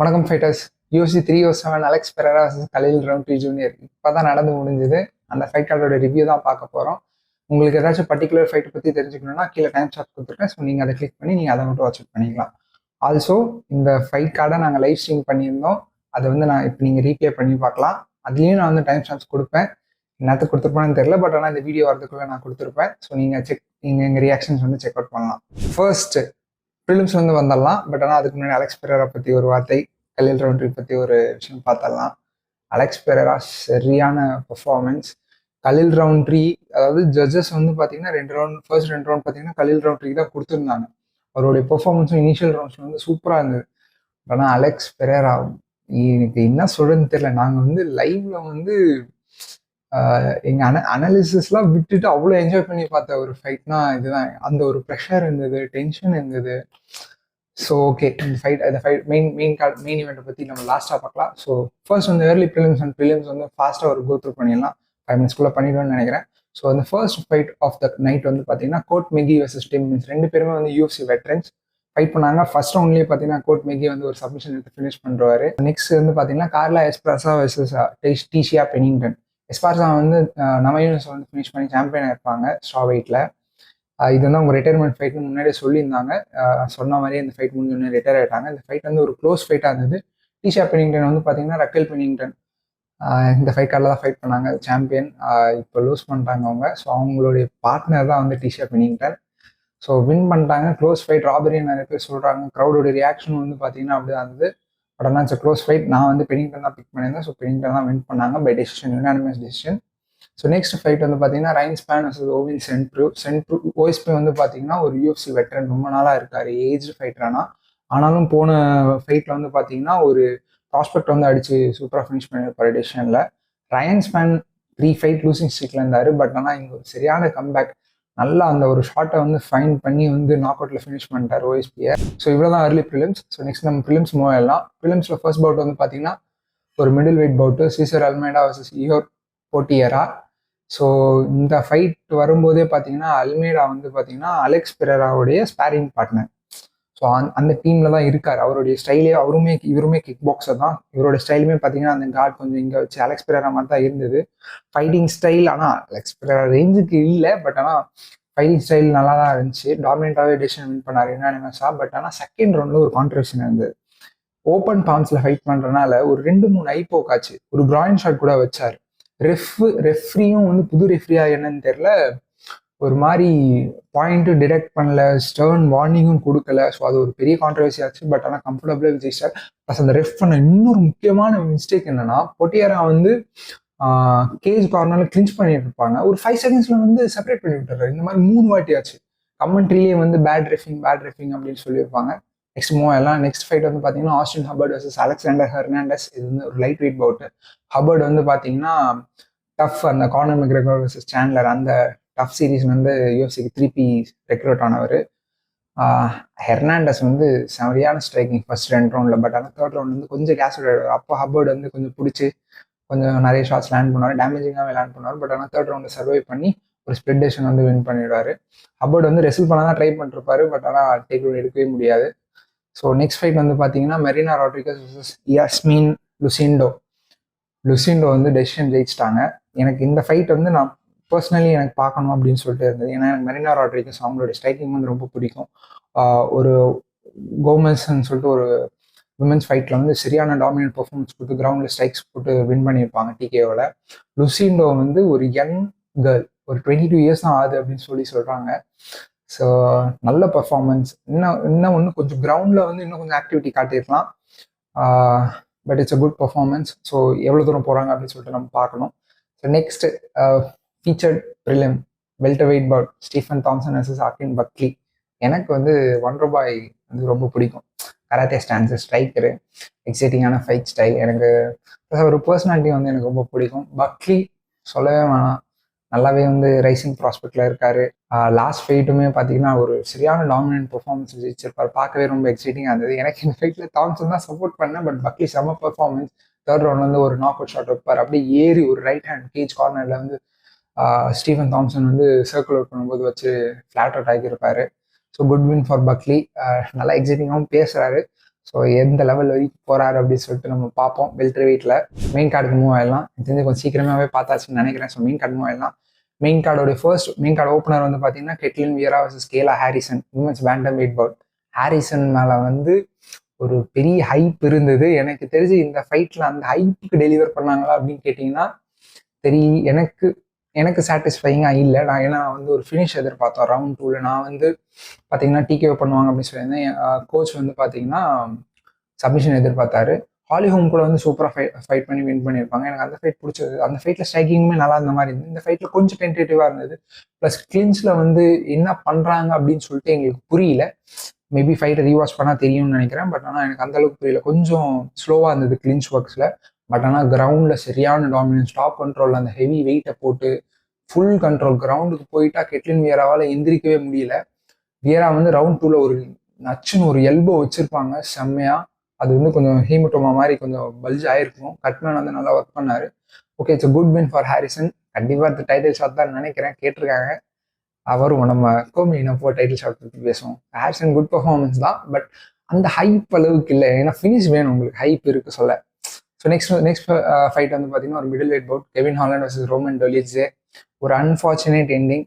வணக்கம் fighters. UFC 307 Alex Perera vs கலில் Rountree junior இப்போ தான் நடந்து முடிஞ்சுது. அந்த ஃபைட் கார்டோட ரிவ்யூ தான் பார்க்க போகிறோம். உங்களுக்கு ஏதாச்சும் பர்டிகுலர் ஃபைட்டை பற்றி தெரிஞ்சுக்கணும்னா கீழே டைம் சார்ட் கொடுத்துருக்கேன். ஸோ நீங்கள் அதை கிளிக் பண்ணி நீங்கள் அதை மட்டும் வாட்ச் பண்ணிக்கலாம். ஆல்சோ இந்த ஃபைட் கார்டை நாங்கள் லைவ் ஸ்ட்ரீம் பண்ணியிருந்தோம். அதை வந்து நான் இப்போ நீங்கள் ரீப்ளே பண்ணி பார்க்கலாம். அதுலேயும் நான் வந்து டைம் சார்ட்ஸ் கொடுப்பேன். என்னத்துக்கு கொடுத்துருப்பேன்னு தெரியல, பட் ஆனால் இந்த வீடியோ வரதுக்குள்ளே நான் கொடுத்துருப்பேன். ஸோ நீங்கள் எங்கள் ரியாக்ஷன்ஸ் வந்து செக் அவுட் பண்ணலாம். ஃபர்ஸ்ட் ப்ரிலிம்ஸ் வந்து வந்துடலாம். பட் ஆனால் அதுக்கு முன்னாடி அலெக்ஸ் பெரேரா பற்றி ஒரு வார்த்தை, கலில் ரவுண்ட்ரி பற்றி ஒரு விஷயம் பார்த்தரலாம். அலெக்ஸ் பெரேரா சரியான பெர்ஃபார்மன்ஸ். கலில் ரவுண்ட்ரி, அதாவது ஜட்ஜஸ் வந்து பார்த்தீங்கன்னா ஃபர்ஸ்ட் ரெண்டு ரவுண்ட் பார்த்தீங்கன்னா கலில் ரவுண்ட்ரிக்கு தான் கொடுத்துருந்தாங்க. அவருடைய பெர்ஃபார்மன்ஸும் இனிஷியல் ரவுண்ட்ஸில் வந்து சூப்பராக இருந்தது. ஆனால் அலெக்ஸ் பெரேரா எனக்கு என்ன சொல்றதுன்னு தெரியல. நாங்கள் வந்து லைவ்ல வந்து எங்கள் அனாலிசிஸ்லாம் விட்டுட்டு அவ்வளோ என்ஜாய் பண்ணி பார்த்த ஒரு ஃபைட்னா இதுதான். அந்த ஒரு ப்ரெஷர் இருந்தது, டென்ஷன் இருந்தது. ஸோ ஓகே, இந்த ஃபைட் மெயின் ஈவெண்ட்டை பற்றி நம்ம லாஸ்ட்டாக பார்க்கலாம். ஸோ ஃபர்ஸ்ட் வந்து ஏர்லி ப்ரிலிம்ஸ் வந்து ஃபாஸ்ட்டாக ஒரு கோ த்ரூ பண்ணிடலாம். 5 minutesக்குள்ளே பண்ணிடுவேன்னு நினைக்கிறேன். ஸோ அந்த first fight of the night வந்து பார்த்தீங்கன்னா Court McGee versus Tim Means. ரெண்டு பேருமே வந்து UFC வெட்ரன்ஸ் ஃபைட் பண்ணாங்க. ஃபர்ஸ்ட் ரவுண்ட்லேயே பார்த்தீங்கன்னா கோட் மெகி வந்து ஒரு சப்மிஷன் எடுத்து ஃபினிஷ் பண்ணுறாரு. நெக்ஸ்ட் வந்து பார்த்தீங்கன்னா கார்லா எஸ்பார்சா வர்சஸ் டீஷியா பெனிங்டன். எஸ்பார்சா வந்து நம்ம யூனிவர்ஸ் வந்து ஃபினிஷ் பண்ணி சாம்பியன் இருப்பாங்க ஸ்ட்ரா வெயிட்டில். இது வந்து அவங்க ரிட்டையர்மெண்ட் ஃபைட்னு முன்னாடியே சொல்லியிருந்தாங்க. சொன்ன மாதிரியே இந்த ஃபைட் முடிஞ்சோடனே ரிட்டையர் ஆகிட்டாங்க. இந்த ஃபைட் வந்து ஒரு க்ளோஸ் ஃபைட்டாக இருந்தது. டீஷா பெனிங்டன் வந்து பார்த்தீங்கன்னா ரக்கல் பெனிங்டன் இந்த ஃபைட் கார்டில் தான் ஃபைட் பண்ணாங்க. சாம்பியன் இப்போ லூஸ் பண்ணிட்டாங்க அவங்க. ஸோ அவங்களுடைய பார்ட்னர் தான் வந்து டீஷா பெனிங்டன். ஸோ வின் பண்ணிட்டாங்க. க்ளோஸ் ஃபைட், ராபரின்னு நிறைய பேர் சொல்கிறாங்க. க்ரௌடோட ரியாக்ஷன் வந்து பார்த்தீங்கன்னா அப்படி தான் இருந்தது. பட் ஆனால் இட்ஸ் க்ளோஸ் ஃபைட். நான் வந்து பெனிங்டன் தான் பிக் பண்ணியிருந்தேன். ஸோ பெனிங்டன் தான் வின் பண்ணாங்க by decision, unanimous decision. So next fight வந்து பார்த்தீங்கன்னா ரைன் ஸ்பேன் வர்சஸ் ஓவின் சென்ட்ரூ. ஓஎஸ்பி வந்து பார்த்தீங்கன்னா ஒரு UFC வெட்டரன், ரொம்ப நாளாக இருக்காரு, ஏஜ் ஃபைட்டரானா. ஆனாலும் போன ஃபைட்டில் வந்து பார்த்தீங்கன்னா ஒரு ப்ராஸ்பெக்ட் வந்து அடிச்சு சூப்பராக ஃபினிஷ் பண்ணியிருப்பாரு டெசிஷனில். ரயன் ஸ்பேன் 3 ஃபைட் லூசிங் ஸ்ட்ரீக்கில் இருந்தார். பட் ஆனால் இங்கே ஒரு சரியான கம்பேக், நல்லா அந்த ஒரு ஷார்ட்டை வந்து ஃபைன் பண்ணி வந்து நாக் அவுட்டில் ஃபினிஷ் பண்ணிட்டார் ஓஎஸ்பியை. ஸோ இவ்வளோ தான் ஏர்லி ப்ரிலிம்ஸ். ஸோ நெக்ஸ்ட் நம்ம ப்ரிலிம்ஸ் மூவ் ஆயிடலாம். ப்ரிலிம்ஸில் ஃபர்ஸ்ட் பவுட் வந்து பார்த்தீங்கன்னா ஒரு middle wait bout, Cesar Almeida versus Igor Poteria. So இந்த ஃபைட் வரும்போதே பார்த்தீங்கன்னா அல்மேடா வந்து பார்த்தீங்கன்னா அலெக்ஸ் பெரேராவுடைய ஸ்பேரிங் பார்ட்னர். ஸோ அந்த டீமில் தான் இருக்கார். அவருடைய ஸ்டைலே இவருமே கிக் பாக்ஸர் தான். இவரோட ஸ்டைலுமே பார்த்தீங்கன்னா அந்த கார்டு கொஞ்சம் இங்கே வச்சு அலெக்ஸ் பெரேரா மாதிரி தான் இருந்தது ஃபைட்டிங் ஸ்டைல். ஆனால் அலெக்ஸ் பெரேரா ரேஞ்சுக்கு இல்லை, பட் ஆனால் ஃபைட்டிங் ஸ்டைல் நல்லா தான் இருந்துச்சு. டாமினேட்டாகவே டெசிஷன் வின் பண்ணார் யுனானிமஸாக. பட் ஆனால் செகண்ட் ரவுண்டில் ஒரு கான்ட்ரவர்ஷன் இருந்தது. ஓப்பன் பாம்ஸில் ஃபைட் பண்ணுறதுனால ஒரு 2-3 ஐப்போக்காச்சு, ஒரு கிராயின் ஷாட் கூட வச்சார். ரெஃப்ரியும் வந்து புது ரெஃப்ரியா என்னன்னு தெரியல, ஒரு மாதிரி பாயிண்ட் டிடெக்ட் பண்ணல, ஸ்டர்ன் வார்னிங்கும் கொடுக்கல. ஸோ அது ஒரு பெரிய கான்ட்ரவர்சி ஆச்சு. பட் ஆனால் கம்ஃபர்டபுளாக விஜய் ப்ளஸ் அந்த ரெஃப் பண்ண இன்னொரு முக்கியமான மிஸ்டேக் என்னன்னா, பொட்டியாரா வந்து கேஜ் கார்னரில் கிளின்ச் பண்ணிட்டு இருப்பாங்க, ஒரு 5 secondsல வந்து செப்பரேட் பண்ணி விட்டுறாரு. இந்த மாதிரி 3 வாட்டி ஆச்சு. கமெண்ட்ரிலேயே வந்து பேட் ரெஃபிங் அப்படின்னு சொல்லியிருப்பாங்க. நெக்ஸ்ட் மூவ் எல்லாம். நெக்ஸ்ட் ஃபைட் வந்து பார்த்தீங்கன்னா Austin Hubbard versus Alexander Hernandez. இது வந்து ஒரு லைட் வெயிட் பவுட்டு. ஹபர்ட் வந்து பார்த்தீங்கன்னா டஃப், அந்த கார்னர் மெக்ரெகர் வர்சஸ் சாண்ட்லர் அந்த டஃப் சீரீஸ் வந்து UFCக்கு 3P ரெக்ரூட் ஆனவர். ஹெர்னாண்டஸ் வந்து சரியான ஸ்ட்ரைக்கிங் ஃபர்ஸ்ட் 2 ரவுண்டில். பட் ஆனால் தேர்ட் ரவுண்ட் வந்து கொஞ்சம் கேஸ் விடுவார். அப்போ ஹபர்ட் வந்து கொஞ்சம் பிடிச்சி கொஞ்சம் நிறைய ஷாட்ஸ் லேண்ட் பண்ணுவார், டேமேஜிங்காகவே லேண்ட் பண்ணுவார். பட் ஆனால் தேர்ட் ரவுண்டை சர்வை பண்ணி ஒரு ஸ்பிளிட் டெசிஷன் வந்து வின் பண்ணிடுவார். ஹபர்ட் வந்து ரெசில் பண்ண தான் ட்ரை பண்ணிருப்பாரு. பட் ஆனால் டேக் டவுன் எடுக்கவே முடியாது. ஸோ நெக்ஸ்ட் ஃபைட் வந்து பார்த்தீங்கன்னா மெரினா ராட்ரிகஸ் வர்சஸ் யாஸ்மின் லுசிண்டோ வந்து டெசிஷன் ஜெயிச்சிட்டாங்க. எனக்கு இந்த ஃபைட் வந்து நான் பர்சனலி எனக்கு பார்க்கணும் அப்படின்னு சொல்லிட்டு இருந்தது. ஏன்னா எனக்கு மெரினா ராட்ரிகஸ் அவங்களோட ஸ்ட்ரைக்கிங் வந்து ரொம்ப பிடிக்கும். ஒரு கோமஸ்ன்னு சொல்லிட்டு ஒரு விமென்ஸ் ஃபைட்டில் வந்து சரியான டாமினேட் பர்ஃபார்மன்ஸ் கொடுத்து கிரவுண்டில் ஸ்ட்ரைக்ஸ் போட்டு வின் பண்ணியிருப்பாங்க TKOவில். லுசிண்டோ வந்து ஒரு யங் கேர்ள், ஒரு 22 years தான் ஆகுது அப்படின்னு சொல்கிறாங்க. ஸோ நல்ல பர்ஃபார்மன்ஸ். இன்னும் கொஞ்சம் கிரவுண்டில் வந்து இன்னும் கொஞ்சம் ஆக்டிவிட்டி காட்டியிருக்கலாம். But it's a good performance. So எவ்வளோ தூரம் போகிறாங்க அப்படின்னு சொல்லிட்டு நம்ம பார்க்கணும். So next featured prelim welterweight bout Stephen Thompson versus Joaquin Buckley. எனக்கு வந்து வண்டர்பாய் வந்து ரொம்ப பிடிக்கும். கராத்தே ஸ்டான்ஸு, ஸ்ட்ரைக்கரு, எக்ஸைட்டிங்கான ஃபைட் ஸ்டைல். எனக்கு ஒரு பர்சனாலிட்டி வந்து எனக்கு ரொம்ப பிடிக்கும். பக்லி சொல்லவே வேணாம், நல்லாவே வந்து ரைசிங் ப்ராஸ்பெக்டில் இருக்காரு. லாஸ்ட் ஃபைட்டுமே பார்த்தீங்கன்னா ஒரு சரியான டாமினன்ட் பெர்ஃபார்மன்ஸ் வச்சிருப்பார். பார்க்கவே ரொம்ப எக்ஸைட்டிங்காக இருந்தது. எனக்கு இந்த ஃபைட்டில் தாம்சன் தான் சப்போர்ட் பண்ணேன். பட் பக்லி செம்ம பெர்ஃபார்மன்ஸ். தேர்ட் ரவுண்ட் வந்து ஒரு நாக் அவுட் ஷாட் வைப்பார். அப்படியே ஏறி ஒரு ரைட் ஹேண்ட் கேஜ் கார்னரில் வந்து ஸ்டீஃபன் தாம்சன் வந்து சர்க்கிள் அவுட் பண்ணும்போது வச்சு ஃப்ளாட் அவுட் ஆகியிருப்பாரு. So good win for Buckley. நல்லா எக்ஸைட்டிங்காகவும் பேசுகிறாரு. ஸோ எந்த லெவல் வரைக்கும் போகிறாரு அப்படின்னு சொல்லிட்டு நம்ம பார்ப்போம். வெல்ட்ரி வெயிட்டில் மெயின் கார்டுக்கு மூவ் ஆயிடலாம். இது தெரிஞ்சு கொஞ்சம் சீக்கிரமாகவே பார்த்தாச்சுன்னு நினைக்கிறேன். ஸோ மெயின் கார்டு மூவ் ஆயிடலாம். மெயின் கார்டோட மெயின் கார்டு ஓப்பனர் வந்து பார்த்தீங்கன்னா Ketlen Vieira versus Kayla Harrison, women's bantamweight bout. Harrison மேலே வந்து ஒரு பெரிய ஹைப் இருந்தது. எனக்கு தெரிஞ்சு இந்த ஃபைட்டில் அந்த ஹைப்புக்கு டெலிவர் பண்ணாங்களா அப்படின்னு கேட்டிங்கன்னா எனக்கு எனக்கு சாட்டிஸ்ஃபைங்காக இல்லை. ஏன்னா வந்து ஒரு ஃபினிஷ் எதிர்பார்த்தோம் ரவுண்ட் 2ல். நான் வந்து பார்த்தீங்கன்னா டிகே பண்ணுவாங்க அப்படின்னு சொல்லியிருந்தேன். கோச் வந்து பார்த்தீங்கன்னா சப்மிஷன் எதிர்பார்த்தாரு. ஹாலி ஹோம் கூட வந்து சூப்பராக ஃபைட் பண்ணி வின் பண்ணியிருப்பாங்க. எனக்கு அந்த ஃபைட் பிடிச்சது. அந்த ஃபைட்டில் ஸ்ட்ரைக்கிங்குமே நல்லா இருந்த மாதிரி இருந்தது. இந்த ஃபைட்டில் கொஞ்சம் டென்டேட்டிவாக இருந்தது. ப்ளஸ் கிளின்ச்சில் வந்து என்ன பண்ணுறாங்க அப்படின்னு சொல்லிட்டு எங்களுக்கு புரியல. மேபி ஃபைட்டை ரீவாச் பண்ணால் தெரியும்னு நினைக்கிறேன். பட் ஆனால் எனக்கு அந்தளவுக்கு புரியல. கொஞ்சம் ஸ்லோவாக இருந்தது கிளின்ச் ஒர்க்ஸில். பட் ஆனால் கிரவுண்டில் சரியான டாமினன்ஸ், டாப் கண்ட்ரோலில் அந்த ஹெவி வெயிட்டை போட்டு ஃபுல் கண்ட்ரோல். கிரவுண்டுக்கு போயிட்டா கெட்லின் வியராவால் எந்திரிக்கவே முடியல. வியரா வந்து ரவுண்ட் 2ல் ஒரு நச்சுன்னு ஒரு எல்போ வச்சுருப்பாங்க செம்மையாக. அது வந்து கொஞ்சம் ஹீமோட்டோமா மாதிரி கொஞ்சம் பல்ஜ் ஆயிருக்கும். கட்மேன் வந்து நல்லா ஒர்க் பண்ணார். Okay, it's good win for Harrison. கண்டிப்பாக இந்த டைட்டில் ஷாட் தான் நினைக்கிறேன். கேட்டிருக்காங்க. அவரும் நம்ம கோமினப்போ டைட்டில் ஷாட் பற்றி பேசுவோம். ஹாரிசன் குட் பர்ஃபார்மன்ஸ் தான். பட் அந்த ஹைப் அளவுக்கு இல்லை. ஏன்னா ஃபினிஷ் வேணும் உங்களுக்கு, ஹைப் இருக்கு சொல்ல. ஸோ நெக்ஸ்ட் ஃபைட் வந்து பார்த்தீங்கன்னா ஒரு middle weight bout, Kevin Holland versus Roman Dolidze. ஒரு அன்ஃபார்ச்சுனேட் எண்டிங்.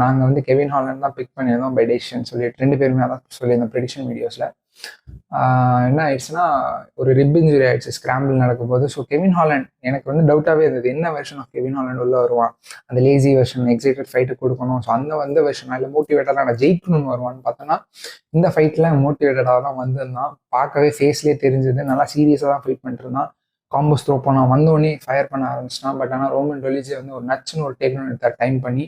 நாங்கள் வந்து கெவின் ஹாலண்ட் தான் பிக் பண்ணியிருந்தோம் பை டெசிஷன் சொல்லிட்டு. 2 பேருமே அதான் சொல்லியிருந்தோம் ப்ரெடிக்ஷன் வீடியோஸில். என்ன ஆயிடுச்சுன்னா ஒரு ரிப் இன்ஜுரி ஆயிடுச்சு ஸ்கிராம்பிள் நடக்கும்போது. ஸோ கெவின் ஹாலண்ட் எனக்கு வந்து டவுட்டாகவே இருந்தது, என்ன வெர்ஷன் ஆஃப் கெவின் ஹாலண்ட் உள்ள வருவான், அந்த லேசி வெர்ஷன், எக்ஸைட்டட் ஃபைட்டு கொடுக்கணும். ஸோ அந்த வந்த வெர்ஷன் இல்லை மோட்டிவேட்டடாக நான் ஜெயிக்கணும்னு வருவான்னு பார்த்தோன்னா இந்த ஃபைட்டில் மோட்டிவேட்டடாக தான் வந்திருந்தான். பார்க்கவே ஃபேஸ்லேயே தெரிஞ்சது. நல்லா சீரியஸாக தான் ஃபைட் பண்ணிட்டு இருந்தான். காம்போஸ் த்ரோ பண்ணான், வந்தோடனே ஃபயர் பண்ண ஆரம்பிச்சிட்டான். பட் ஆனால் ரோமன் டொலிட்ஸே வந்து ஒரு நச்சுன்னு ஒரு டேக் டவுன் எடுத்தார் டைம் பண்ணி.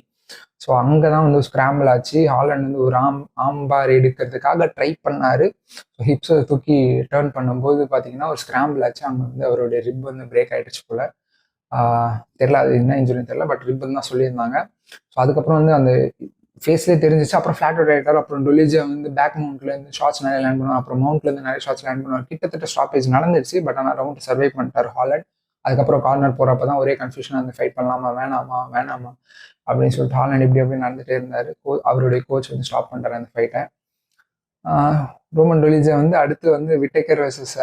ஸோ அங்கே தான் வந்து ஸ்கிராம்பிள் ஆச்சு. ஹாலண்ட் வந்து ஒரு ஆம்பார் எடுக்கிறதுக்காக ட்ரை பண்ணார். ஸோ ஹிப்ஸை தூக்கி டேர்ன் பண்ணும்போது பார்த்தீங்கன்னா ஒரு ஸ்கிராம்பிள் ஆச்சு. அங்கே வந்து அவருடைய ரிப் வந்து பிரேக் ஆகிடுச்சு போல். தெரில அது என்ன இன்ஜுரின்னு தெரில. பட் ரிப்புன்னு தான் சொல்லியிருந்தாங்க. ஸோ அதுக்கப்புறம் வந்து அந்த ஃபேஸ்லேயே தெரிஞ்சிச்சு. அப்புறம் ஃப்ளாட் அவுட் ஆகிட்டார். அப்புறம் டொலிஜே வந்து பேக் மவுண்ட்லேருந்து ஷாட்ஸ் நிறைய லேண்ட் பண்ணுவார். அப்புறம் மவுண்ட்லேருந்து நிறைய ஷாட்ஸ் லேண்ட் பண்ணுவார். கிட்டத்தட்ட ஸ்டாப்பேஜ் நடந்துச்சு. பட் ஆனால் ரவுண்ட் சர்வை பண்ணிட்டார் ஹாலண்ட். அதுக்கப்புறம் கார்னர் போகிறப்ப தான் ஒரே கன்ஃபியூஷன், அந்த ஃபைட் பண்ணலாமா வேணாமா அப்படின்னு சொல்லிட்டு ஹாலண்ட் இப்படி நடந்துகிட்டே இருந்தார். அவருடைய கோச் வந்து ஸ்டாப் பண்ணுறாரு அந்த ஃபைட்டை. ரோமன் டொலிஜே வந்து அடுத்து வந்து விட்டேக்கர் வர்சஸ்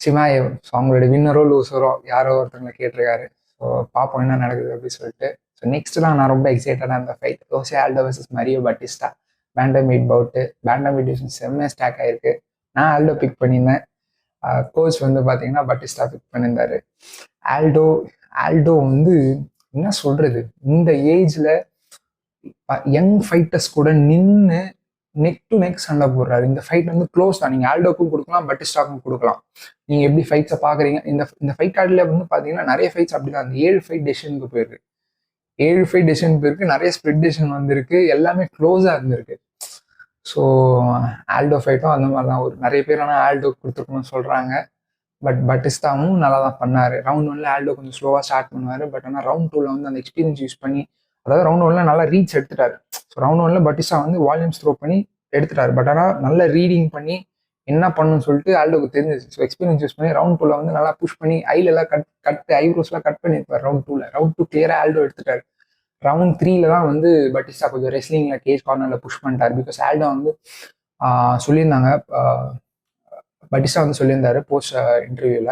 சிமாயேவ். ஸோ அவங்களுடைய வின்னரோ லூசரோ யாரோ ஒருத்தவங்களை கேட்டிருக்காரு. ஸோ பார்ப்போம் என்ன நடக்குது அப்படின்னு சொல்லிட்டு. ஸோ நெக்ஸ்ட் தான் நான் ரொம்ப எக்ஸைட்டடாக அந்த fight, Jose Aldo versus Mario Bautista. Bantam weight bout. Bantam weight செம்மையாக ஸ்டாக் ஆகிருக்கு. நான் ஆல்டோ பிக் பண்ணியிருந்தேன். கோச் வந்து பார்த்தீங்கன்னா பட்டிஸ்டா பிக் பண்ணியிருந்தாரு. ஆல்டோ வந்து என்ன சொல்கிறது, இந்த ஏஜில் யங் ஃபைட்டர்ஸ் கூட நின்று நெக் டு நெக் சண்டை போடுறாரு. இந்த ஃபைட் வந்து க்ளோஸ் தான். நீங்கள் ஆல்டோக்கும் கொடுக்கலாம், பட்டிஸ்டாக்கும் கொடுக்கலாம். நீங்கள் எப்படி ஃபைட்ஸை பார்க்குறீங்க? இந்த ஃபைட் கார்டில் வந்து பார்த்தீங்கன்னா நிறைய ஃபைட்ஸ் அப்படி தான். அந்த 7 ஃபைட் டெசிஷனுக்கு போயிருக்கு. 7 ஃபைட் டெசிஷன் போயிருக்கு. நிறைய ஸ்ப்ளிட் டெசிஷன் வந்திருக்கு. எல்லாமே க்ளோஸாக இருந்திருக்கு. ஸோ ஆல்டோ ஃபைட்டும் அந்த மாதிரி தான். ஒரு நிறைய பேர் ஆனால் ஆல்டோ கொடுத்துருக்கணும்னு சொல்கிறாங்க. பட் பட்டிஸ்டாவும் நல்லா தான் பண்ணார். ரவுண்ட் 1ல் ஆல்டோ கொஞ்சம் ஸ்லோவாக ஸ்டார்ட் பண்ணுவார். பட் ஆனால் ரவுண்ட் 2ல் வந்து அந்த எக்ஸ்பீரியன்ஸ் யூஸ் பண்ணி, அதாவது ரவுண்ட் 1ல் நல்லா ரீச் எடுத்துட்டாரு. ஸோ ரவுண்ட் 1ல் பட்டிஸ்டா வந்து வால்யூம்ஸ் த்ரோ பண்ணி எடுத்துட்டாரு. பட் ஆனால் நல்ல ரீடிங் பண்ணி என்ன பண்ணணும்னு சொல்லிட்டு ஆல்டோக்கு தெரிஞ்சிச்சு. ஸோ எக்ஸ்பீரியன்ஸ் யூஸ் பண்ணி ரவுண்ட் 2ல் வந்து நல்லா புஷ் பண்ணி ஐலெல்லாம் ஐப்ரோஸ்லாம் கட் பண்ணியிருப்பார் ரவுண்ட் 2ல். ரவுண்ட் 2 கிளியராக ஆல்டோ எடுத்துட்டாரு. ரவுண்ட் 3ல் தான் வந்து பட்டிஸ்டா கொஞ்சம் ரெஸ்லிங்கில் கேஜ் கார்னரில் புஷ் பண்ணிட்டார். பிகாஸ் ஆல்டோ வந்து சொல்லியிருந்தாங்க, பட்டிஸ்டா வந்து சொல்லியிருந்தாரு போஸ்ட் இன்டர்வியூவில்,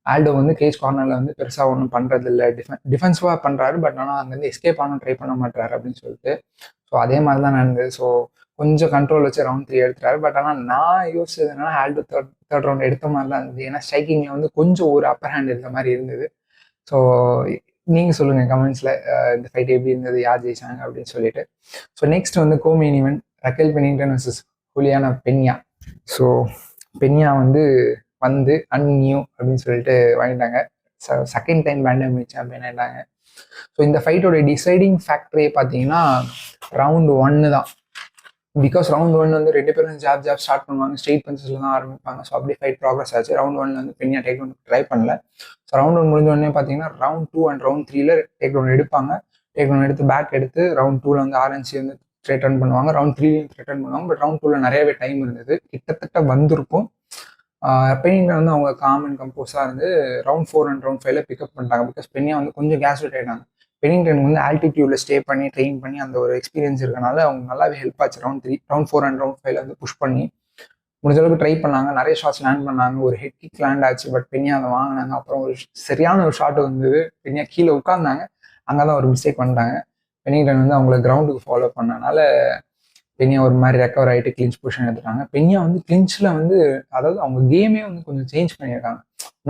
ஆல்டோ வந்து கேஜ் கார்னரில் வந்து பெருசாக ஒன்றும் பண்ணுறதில்ல, டிஃபென்சிவாக பண்ணுறாரு. பட் ஆனால் அங்கேருந்து எஸ்கேப் ஆனும் ட்ரை பண்ண மாட்டாரு அப்படின்னு சொல்லிட்டு. ஸோ அதே மாதிரி தான் நடந்தது. ஸோ கொஞ்சம் கண்ட்ரோல் வச்சு ரவுண்ட் 3 எடுத்துட்டாரு. பட் ஆனால் நான் யோசிச்சது என்னன்னா ஆல்டோ தேர்ட் ரவுண்ட் எடுத்த மாதிரி தான் இருந்தது. ஏன்னா ஸ்ட்ரைக்கிங்கில் வந்து கொஞ்சம் ஒரு அப்பர் ஹேண்ட் இருந்த மாதிரி இருந்தது. ஸோ நீங்கள் சொல்லுங்கள் கமெண்ட்ஸில் இந்த ஃபைட் எப்படி இருந்தது, யார் ஜெயிச்சாங்க அப்படின்னு சொல்லிட்டு. ஸோ நெக்ஸ்ட் வந்து co main event, Raquel Pennington versus Julianna Pena. So Pena வந்து அன்நியூ அப்படின்னு சொல்லிட்டு வாங்கிட்டாங்க. Second time bantam weight champion ஆகிட்டாங்க. ஸோ இந்த ஃபைட்டோட டிசைடிங் ஃபேக்டரே பார்த்தீங்கன்னா ரவுண்ட் 1 தான். பிகாஸ் ரவுண்ட் 1 வந்து 2 பேரும் ஜாப் ஸ்டார்ட் பண்ணுவாங்க, ஸ்ட்ரெயிட் பஞ்சஸில் தான் ஆரம்பிப்பாங்க. ஸோ அப்படியே ஃபைட் ப்ராக்ரஸ் ஆச்சு. ரவுண்ட் 1ல் வந்து பென்யா டேக் டவுன் ட்ரை பண்ணல. ஸோ ரவுண்ட் 1 முடிஞ்ச உடனே பார்த்தீங்கன்னா ரவுண்ட் 2 அண்ட் ரவுண்ட் 3ல் டேக் டவுன் எடுப்பாங்க. டேக் டவுன் எடுத்து பேக் எடுத்து ரவுண்ட் 2ல் வந்து ஆர்என்சி வந்து ரிட்டர்ன் பண்ணுவாங்க. ரவுண்ட் 3லையும் ரிட்டர்ன் பண்ணுவாங்க. பட் ரவுண்ட் 2ல் நிறையவே டைம் இருந்தது, கிட்டத்தட்ட வந்திருக்கும். பென்னிங்கில் வந்து அவங்க காம் அண்ட் கம்போஸாக இருந்து ரவுண்ட் 4 அண்ட் ரவுண்ட் 5ல பிக்கப் பண்ணிட்டாங்க. பிகாஸ் பென்யா வந்து கொஞ்சம் கேஸ் அவுட் ஆகிட்டாங்க. பெனிங்டன் வந்து ஆல்டிடியூடில் ஸ்டே பண்ணி ட்ரெயின் பண்ணி அந்த ஒரு எக்ஸ்பீரியன்ஸ் இருக்கனால அவங்க நல்லாவே ஹெல்ப் ஆச்சு. ரவுண்ட் 4 அண்ட் ரவுண்ட் 5ல வந்து புஷ் பண்ணி முடிஞ்ச அளவுக்கு ட்ரை பண்ணாங்க, நிறைய ஷாட்ஸ் லேண்ட் பண்ணாங்க, ஒரு ஹெட் கிக் லேண்ட் ஆச்சு, பட் பென்யா அதை வாங்கினாங்க. அப்புறம் ஒரு சரியான ஒரு ஷாட் வந்தது, பென்யா கீழே உட்காந்தாங்க, அங்கே தான் ஒரு மிஸ்டேக் பண்ணிட்டாங்க. பென்னிங்டன் வந்து அவங்கள கிரவுண்டுக்கு ஃபாலோ பண்ணனால பென்யா ஒரு மாதிரி ரெக்கவர் ஆகிட்டு கிளின்ச் பொசிஷன் எடுத்துட்டாங்க. பென்யா வந்து கிளின்ச்சில் வந்து அதாவது அவங்க கேமே வந்து கொஞ்சம் சேஞ்ச் பண்ணியிருக்காங்க.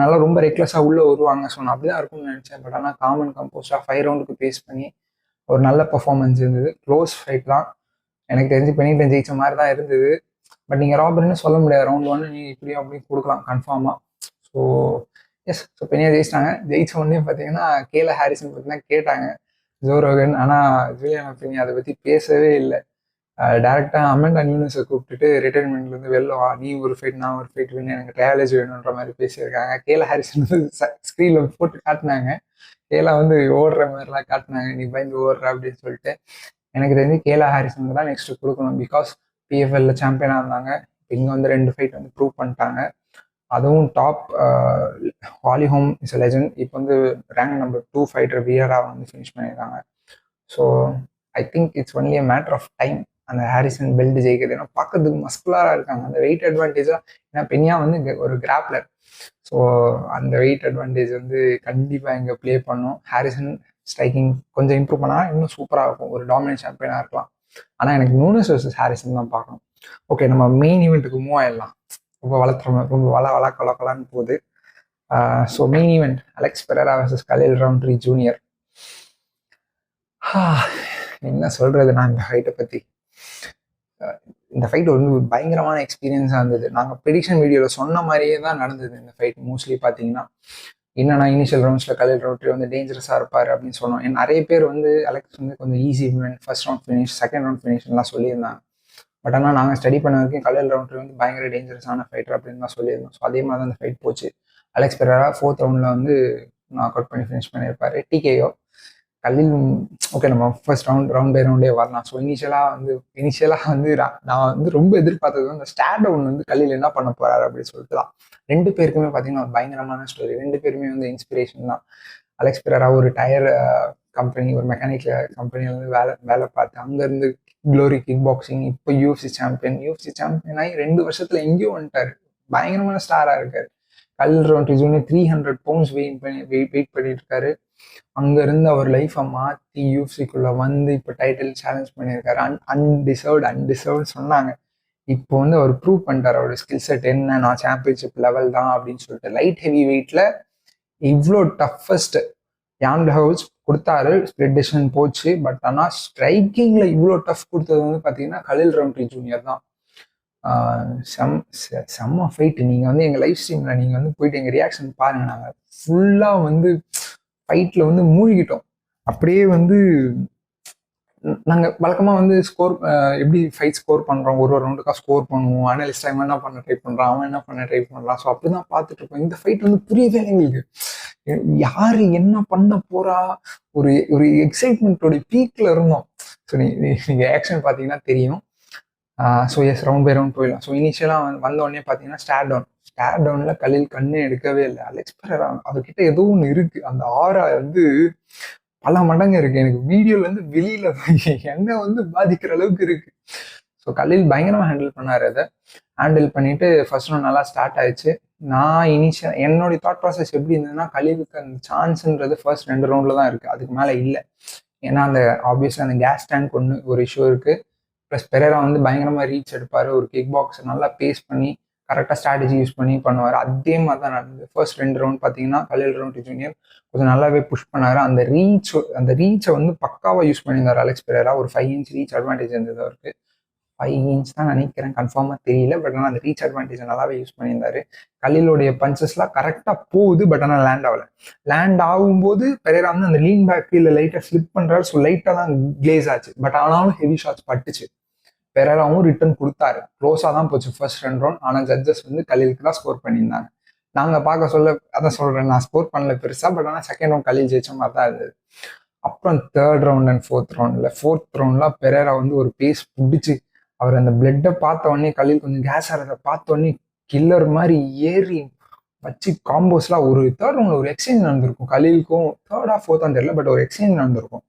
நல்லா ரொம்ப ரெக்லெஸ்ஸாக உள்ளே வருவாங்க. ஸோ நான் அப்படிதான் இருக்கும்னு நினச்சேன். பட் ஆனால் காமன் கம்போஸ்டாக 5 ரவுண்டுக்கு பேஸ் பண்ணி ஒரு நல்ல பர்ஃபார்மன்ஸ் இருந்தது. க்ளோஸ் ஃபைட் தான், எனக்கு தெரிஞ்சு பென்னிங்டன் ஜெயிச்ச மாதிரி தான் இருந்தது. பட் நீங்கள் ராபர்ட்னு சொல்ல முடியாது, ரவுண்ட் 1 நீங்கள் இப்படியும் அப்படியும் கொடுக்கலாம் கன்ஃபார்மாக. ஸோ எஸ், ஸோ பென்யா ஜெயிச்சிட்டாங்க. ஜெயிச்ச உடனே பார்த்தீங்கன்னா கேல ஹாரிசன் பார்த்தீங்கன்னா கேட்டாங்க ஜோ ரோகன், ஆனால் ஜூலியானா பென்யா அதை பற்றி பேசவே இல்லை. டேரெக்டாக அமெண்டா நியூனஸை கூப்பிட்டுட்டு ரிட்டைர்மெண்ட்லேருந்து வெளில வா, நீ ஒரு ஃபைட் நான் ஒரு ஃபைட் வேணும், எனக்கு ட்ரையாலேஜ் வேணுன்ற மாதிரி பேசியிருக்காங்க. கேல ஹாரிசன் வந்து ஸ்க்ரீனில் போட்டு காட்டினாங்க, கேலா வந்து ஓடுற மாதிரிலாம் காட்டினாங்க, நீ பயந்து ஓடுற அப்படின்னு சொல்லிட்டு. எனக்கு தெரிஞ்சு கேலா ஹாரிசனுக்கு தான் நெக்ஸ்ட் கொடுக்கணும். பிகாஸ் பிஎஃப்எல்ல சாம்பியனாக இருந்தாங்க, இப்போ இங்கே வந்து 2 ஃபைட் வந்து ப்ரூவ் பண்ணிட்டாங்க. அதுவும் top Holly Holm is a legend. இப்போ வந்து ரேங்க் நம்பர் 2 ஃபைட்டர் வியராக வந்து ஃபினிஷ் பண்ணியிருக்காங்க. So I think it's only a matter of time அந்த ஹாரிசன் பெல்ட் ஜெயிக்கிறது. ஏன்னா பார்க்கறதுக்கு மஸ்குலராக இருக்காங்க, அந்த வெயிட் அட்வான்டேஜாக. ஏன்னா பென்யா வந்து ஒரு கிராப்லர். ஸோ அந்த வெயிட் அட்வான்டேஜ் வந்து கண்டிப்பாக இங்கே ப்ளே பண்ணும். ஹாரிசன் ஸ்ட்ரைக்கிங் கொஞ்சம் இம்ப்ரூவ் பண்ணால் இன்னும் சூப்பராக இருக்கும், ஒரு டாமினன்ட் சாம்பியனாக இருக்கலாம். ஆனால் எனக்கு நூனஸ் வர்சஸ் ஹாரிசன் தான் பார்க்கணும். ஓகே, நம்ம மெயின் ஈவெண்ட்டுக்கு மூவ் ஆயிடலாம். ரொம்ப ரொம்ப கொலான்னு போகுது. So main event Alex Pereira versus Khalil Rountree junior. என்ன சொல்கிறது நான் இந்த ஃபைட்டை பற்றி. இந்த ஃபைட் வந்து ஒரு பயங்கரமான எக்ஸ்பீரியன்ஸாக இருந்தது. நாங்கள் ப்ரெடிக்ஷன் வீடியோவில் சொன்ன மாதிரியே தான் நடந்தது இந்த ஃபைட். மோஸ்ட்லி பார்த்தீங்கன்னா என்னன்னா, இனிஷியல் ரவுண்ட்ஸில் கலில் ரவுண்ட்ரி வந்து டேஞ்சரஸாக இருப்பார் அப்படின்னு சொன்னோம். நிறைய பேர் வந்து அலெக்ஸ் வந்து கொஞ்சம் easy event, first round finish, second round ஃபினிஷ்லாம் சொல்லியிருந்தாங்க. பட் ஆனால் நாங்கள் ஸ்டடி பண்ண வரைக்கும் கலில் ரவுண்ட்ரி வந்து பயங்கர டேஞ்சரஸான ஃபைட்டர் அப்படின்னு தான் சொல்லியிருந்தோம். ஸோ அதே மாதிரி தான் அந்த ஃபைட் போச்சு. அலெக்ஸ் பெரேரா 4th ரவுண்டில் வந்து நாக் அவுட் பண்ணி ஃபினிஷ் பண்ணியிருப்பார், டிகேஓ. கலில் ஓகே, நம்ம ஃபர்ஸ்ட் ரவுண்ட் பை ரவுண்டே வரலாம். ஸோ இனிஷியலாக வந்து நான் வந்து ரொம்ப எதிர்பார்த்தது வந்து அந்த ஸ்டாண்ட் டவுன் வந்து கலில் என்ன பண்ண போறாரு அப்படின்னு சொல்லிட்டு தான். 2 பேருக்குமே பார்த்தீங்கன்னா ஒரு பயங்கரமான ஸ்டோரி. 2 பேருமே வந்து இன்ஸ்பிரேஷன் தான். அலெக்ஸ் பெரேரா ஒரு டயர் கம்பெனி, ஒரு மெக்கானிக்கல் கம்பெனியில் வந்து வேலை பார்த்து அங்கேருந்து க்ளோரி கிக் பாக்ஸிங், இப்போ யூஎஃப்சி சாம்பியன் ஆகி 2 வருஷத்துல எங்கேயும் வந்துட்டாரு. பயங்கரமான ஸ்டாராக இருக்காரு. கலில் ரவுண்ட்ரி ஜூனியர் 300 பவுண்ட்ஸ் வெயிட் பண்ணிட்டு இருக்காரு. அங்கேருந்து அவர் லைஃப்பை மாற்றி யூஎஃப்சிக்குள்ளே வந்து இப்போ டைட்டில் சேலஞ்ச் பண்ணியிருக்காரு. அன்டிசர்வ்டு சொன்னாங்க. இப்போ வந்து அவர் ப்ரூவ் பண்ணிட்டார் அவரோட ஸ்கில் செட் என்ன, நான் சாம்பியன்ஷிப் லெவல் தான் அப்படின்னு சொல்லிட்டு. லைட் ஹெவி வெயிட்ல இவ்வளோ டஃபஸ்ட் யான் ஹவுஸ் கொடுத்தாரு, ஸ்பிளிட் டிசிஷன் போச்சு. பட் ஆனால் ஸ்ட்ரைக்கிங்ல இவ்வளோ டஃப் கொடுத்தது வந்து பார்த்தீங்கன்னா கலில் ரவுண்ட்ரி ஜூனியர் தான். செம்ம ஃபைட். நீங்கள் வந்து எங்கள் லைவ் ஸ்ட்ரீமில் நீங்கள் வந்து போயிட்டு எங்கள் ரியாக்ஷன் பாருங்க. நாங்கள் ஃபுல்லாக வந்து ஃபைட்டில் வந்து மூழ்கிட்டோம். அப்படியே வந்து நாங்கள் வழக்கமாக வந்து ஸ்கோர் எப்படி ஃபைட் ஸ்கோர் பண்ணுறோம், ஒரு ரவுண்டுக்காக ஸ்கோர் பண்ணுவோம், அனலிஸ்ட் டைம் என்ன பண்ண ட்ரை பண்ணுறான், அவன் என்ன பண்ண ட்ரை பண்ணுறான். ஸோ அப்படி தான் பார்த்துட்டு இருப்போம். இந்த ஃபைட் வந்து புரியவே எங்களுக்கு, யார் என்ன பண்ண போறா, ஒரு ஒரு எக்ஸைட்மெண்ட்டோட பீக்கில் இருந்தோம். ஸோ நீங்கள் ஆக்ஷன் பார்த்தீங்கன்னா தெரியும். So yes, round by round போயிடலாம். ஸோ இனிஷியலாக வந்த உடனே பார்த்தீங்கன்னா ஸ்டார் டவுனில் கலில் கண்ணே எடுக்கவே இல்லை. அலெக்ஸ் பெரேரா அவர்கிட்ட ஏதோ ஒன்று இருக்குது, அந்த ஆரா வந்து பல மடங்கு இருக்கு. எனக்கு வீடியோலேருந்து வெளியில என்ன வந்து பாதிக்கிற அளவுக்கு இருக்கு. ஸோ கலில் பயங்கரமாக ஹேண்டில் பண்ணார். அதை ஹேண்டில் பண்ணிட்டு ஃபர்ஸ்ட் ரவுண்ட் நல்லா ஸ்டார்ட் ஆயிடுச்சு. நான் என்னுடைய தாட் ப்ராசஸ் எப்படி இருந்ததுன்னா, கலிலுக்கு அந்த சான்ஸ்ன்றது ஃபர்ஸ்ட் 2 ரவுண்டில் தான் இருக்குது, அதுக்கு மேலே இல்லை. ஏன்னா அந்த ஆப்வியஸ்லி அந்த கேஸ் டேங்க் ஒரு இஷ்யூ இருக்குது. ப்ளஸ் பெரேரா வந்து பயங்கரமாக ரீச் எடுப்பார், ஒரு கிக் பாக்ஸை நல்லா பேஸ் பண்ணி கரெக்டாக ஸ்ட்ராட்டஜி யூஸ் பண்ணி பண்ணுவார். அதே மாதிரி தான் நடந்தது. ஃபர்ஸ்ட் 2 ரவுண்ட் பார்த்தீங்கன்னா கலில் ரவுண்ட்ரி ஜூனியர் கொஞ்சம் நல்லாவே புஷ் பண்ணார். அந்த ரீச்சை வந்து பக்காவாக யூஸ் பண்ணியிருந்தார் அலெக்ஸ் பெரேரா. ஒரு 5 இன்ச் ரீச் அட்வான்டேஜ் இருந்தது அவருக்கு. 5 இன்ச் தான் நினைக்கிறேன், கன்ஃபார்மாக தெரியல. பட் ஆனால் அந்த ரீச் அட்வான்டேஜை நல்லாவே யூஸ் பண்ணியிருந்தாரு. கலிலோடைய பஞ்சஸ்லாம் கரெக்டாக போகுது, பட் ஆனால் லேண்ட் ஆகலை. லேண்ட் ஆகும்போது பெரேரா வந்து அந்த லீன் பேக் இல்லை லைட்டாக ஸ்லிப் பண்ணுறாரு. ஸோ லைட்டாக தான் கிளேஸ் ஆச்சு. பட் ஆனாலும் ஹெவி ஷாட்ஸ் பட்டுச்சு. பெரேராவும் ரிட்டர்ன் கொடுத்தாரு. க்ளோஸாக தான் போச்சு ஃபர்ஸ்ட் 2 ரவுண்ட். ஆனால் ஜட்ஜஸ் வந்து கலிலுக்கு தான் ஸ்கோர் பண்ணியிருந்தாங்க. நாங்கள் பார்க்க சொல்ல அதான் சொல்கிறேன், நான் ஸ்கோர் பண்ணல பெருசாக. பட் ஆனால் செகண்ட் ரவுண்ட் கலில் ஜெயிச்ச மாதிரி தான் இருந்தது. அப்புறம் 3rd round and 4th ரவுண்ட்லாம் Perera வந்து ஒரு பேஸ் பிடிச்சி அவர் அந்த பிளட்டை பார்த்த உடனே கலில் கொஞ்சம் கேஸ் ஆகிறத பார்த்த உடனே கில்லர் மாதிரி ஏறி வச்சு காம்போஸ்லாம் ஒரு 3rd ரவுண்டில் ஒரு எக்ஸ்சேஞ்ச் நடந்திருக்கும். கலிலுக்கும் 3rd or 4th தெரியல, பட் ஒரு எக்ஸ்சேஞ்ச் நடந்திருக்கும்.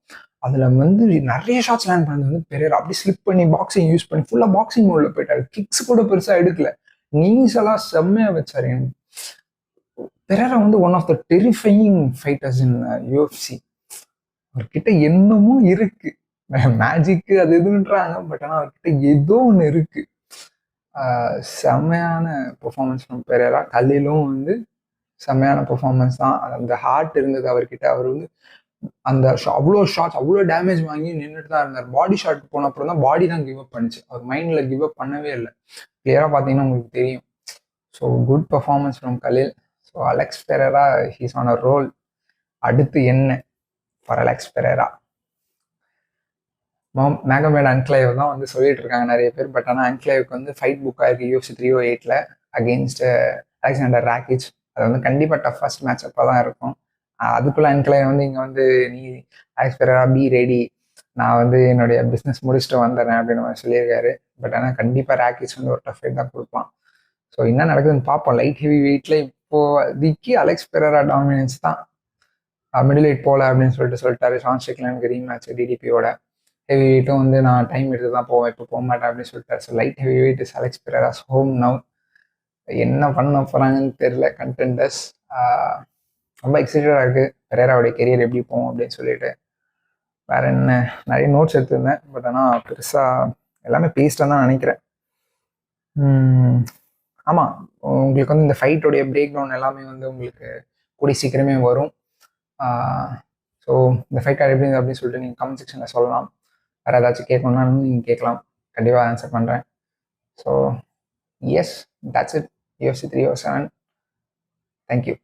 அதில் வந்து நிறைய ஷாட்ஸ் லேண்ட் பண்ணது வந்து பெரேரா அப்படி ஸ்லிப் பண்ணி பாக்ஸிங் யூஸ் பண்ணி ஃபுல்லாக பாக்ஸிங் மோடில் போயிட்டாரு. கிக்ஸ் கூட பெருசாக எடுக்கல. நீஸ் எல்லாம் செம்மையா வச்சாரு. எனக்கு பெரேரா வந்து one of the terrifying fighters in UFC. அவர்கிட்ட என்னமோ இருக்கு, மேஜிக்கு அது எதுன்றாங்க, பட் ஆனால் அவர்கிட்ட ஏதோ ஒன்று இருக்கு. செம்மையான பெர்ஃபார்மன்ஸ் ஃப்ரம் பெரேரா. கல்லிலும் வந்து செம்மையான பெர்ஃபார்மன்ஸ் தான். அந்த ஹார்ட் இருந்தது அவர்கிட்ட. அவர் வந்து அந்த அவ்வளோ ஷாட்ஸ், அவ்வளோ டேமேஜ் வாங்கி நின்றுட்டு தான் இருந்தார். பாடி ஷாட் போன அப்புறம் தான் பாடி தான் கிவ் அப் பண்ணுச்சு. அவர் மைண்டில் கிவ் அப் பண்ணவே இல்லை. கிளியராக பார்த்தீங்கன்னா உங்களுக்கு தெரியும். So good performance from Khalil. So Alex Pereira he's on a roll. அடுத்து என்ன for Alex Pereira? Magomed Ankalaev தான் வந்து சொல்லிட்டு இருக்காங்க நிறைய பேர். பட் ஆனால் அன்க்ளைவுக்கு வந்து ஃபைட் புக் ஆயிருக்கு UFC 308 அகெயின்ஸ்ட் அலெக்சாண்டர் ராக்கிச். அது வந்து கண்டிப்பாக டஃபஸ்ட் மேட்ச் அப்போ தான் இருக்கும். அதுக்குள்ள அன்க்ளைவ் வந்து இங்கே வந்து நீ அலெக்ஸ் பெரேரா பி ரெடி, நான் வந்து என்னுடைய பிஸ்னஸ் முடிச்சுட்டு வந்துடுறேன் அப்படின்னு மாதிரி சொல்லியிருக்காரு. பட் ஆனால் கண்டிப்பாக ராக்கிச் வந்து ஒரு டஃப் ஃபைட் தான் கொடுப்பான். ஸோ என்ன நடக்குதுன்னு பார்ப்போம். லைட் ஹெவி வெயிட்ல இப்போதைக்கு அலெக்ஸ் பெரேரா டாமினன்ஸ் தான். மிடில் வெயிட் போகல அப்படின்னு சொல்லிட்டாரு. ஷான் ஸ்ட்ரிக்லாண்டுக்கு ரீமேட்ச் டிடிபியோட. ஹெவி வெயிட்டும் வந்து நான் டைம் எடுத்து தான் போவேன், இப்போ போக மாட்டேன் அப்படின்னு சொல்லிட்டாரு. So light heavy weight is Alex Pereira's home now. என்ன பண்ண போகிறாங்கன்னு தெரியல கண்டெண்டர்ஸ். ரொம்ப எக்ஸைட்டடாக இருக்குது பெரேராவுடைய கெரியர் எப்படி போகும் அப்படின்னு சொல்லிட்டு. வேற என்ன, நிறைய நோட்ஸ் எடுத்திருந்தேன், பட் ஆனால் பெருசாக எல்லாமே பேஸ்ட்டாக தான் நினைக்கிறேன். ஆமாம், உங்களுக்கு வந்து இந்த ஃபைட்டோடைய பிரேக் டவுன் எல்லாமே வந்து உங்களுக்கு கூடிய சீக்கிரமே வரும். ஸோ இந்த ஃபைட் எப்படி இருந்தது அப்படின்னு சொல்லிட்டு நீங்கள் கமெண்ட் செக்ஷனில் சொல்லலாம். வேறு ஏதாச்சும் கேட்கணுன்னாலும் நீங்கள் கேட்கலாம், கண்டிப்பாக ஆன்சர் பண்ணுறேன். So yes, that's it UFC 307. Thank you.